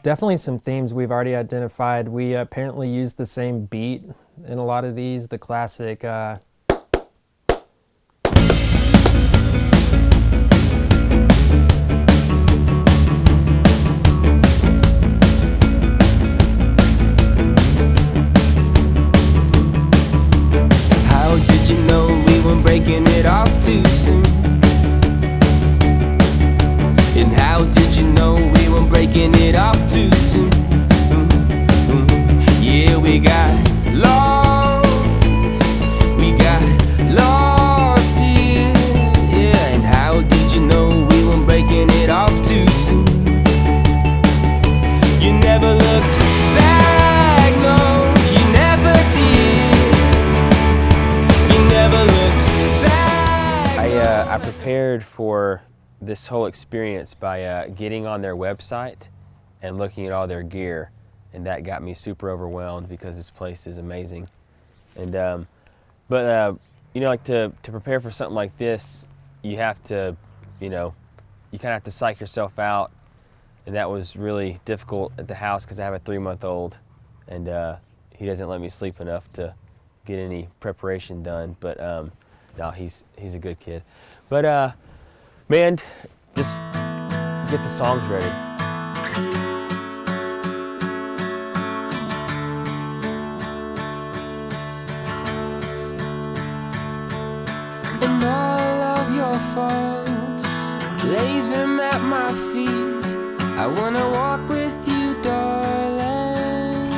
definitely some themes we've already identified. We apparently use the same beat in a lot of these, the classic How did you know we weren't breaking it off too soon? And how did you know we weren't breaking it off too soon? Yeah, we got lost. We got lost here. Yeah, and how did you know we weren't breaking it off too soon? You never looked back, no, you never did. You never looked back. I prepared for this whole experience by getting on their website and looking at all their gear, and that got me super overwhelmed because this place is amazing. And you know, like to prepare for something like this, you have to, you know, you kind of have to psych yourself out, and that was really difficult at the house because I have a 3-month-old, and he doesn't let me sleep enough to get any preparation done. But no, he's a good kid. But man, just get the songs ready. And all of your faults, lay them at my feet. I wanna walk with you, darling.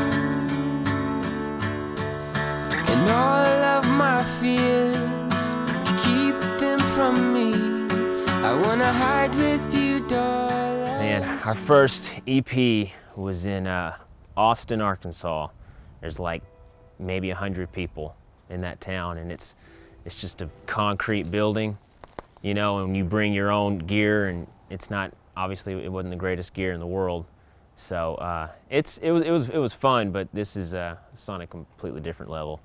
And all of my fears, keep them from me. I wanna hide with you, darling. Man, our first EP was in Austin, Arkansas. There's like maybe 100 people in that town, and it's just a concrete building, you know, and you bring your own gear, and it's not, obviously it wasn't the greatest gear in the world. So it was fun, but this is it's on a completely different level.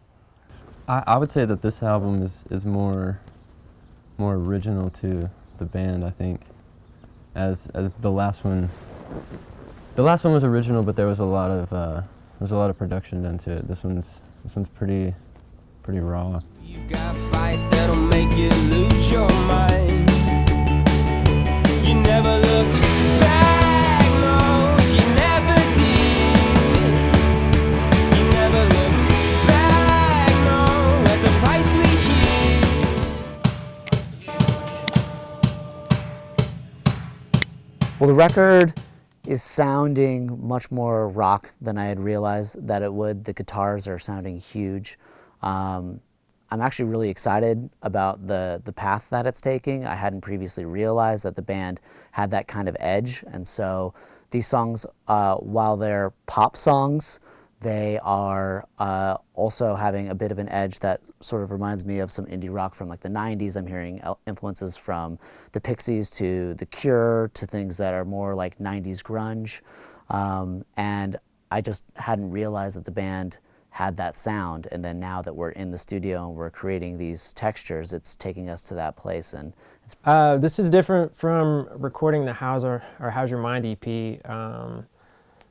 I would say that this album is more original to the band, I think, as the last one. The last one was original, but there was a lot of production done to it. This one's pretty raw. You've got a fight that'll make you lose your mind. You never looked back, no, you never did. You never looked back, no, at the price we hit. Well, the record is sounding much more rock than I had realized that it would. The guitars are sounding huge. I'm actually really excited about the path that it's taking. I hadn't previously realized that the band had that kind of edge, and so these songs, while they're pop songs, they are also having a bit of an edge that sort of reminds me of some indie rock from like the 90s. I'm hearing influences from the Pixies to The Cure to things that are more like 90s grunge. And I just hadn't realized that the band had that sound, and then now that we're in the studio and we're creating these textures, it's taking us to that place. And it's this is different from recording the How's Your Mind EP,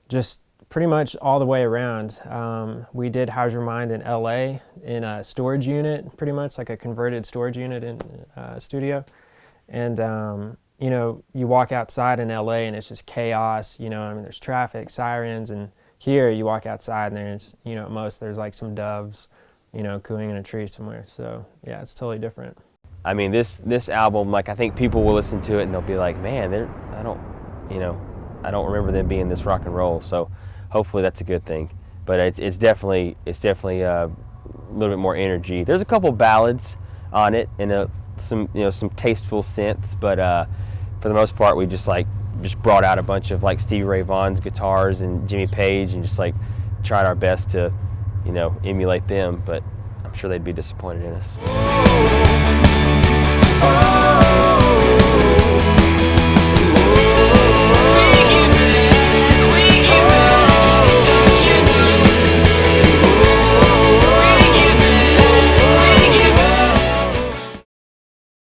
just pretty much all the way around. We did How's Your Mind in LA in a storage unit, pretty much like a converted storage unit in a studio. And you know, you walk outside in LA and it's just chaos, you know, I mean, there's traffic, sirens, and here you walk outside and there's, you know, at most there's like some doves, you know, cooing in a tree somewhere. So yeah, it's totally different. I mean, this album, like, I think people will listen to it and they'll be like, man, I don't remember them being this rock and roll. So hopefully that's a good thing. But it's definitely a little bit more energy. There's a couple ballads on it and some tasteful synths, but for the most part we just brought out a bunch of like Stevie Ray Vaughan's guitars and Jimmy Page and just like tried our best to, you know, emulate them, but I'm sure they'd be disappointed in us.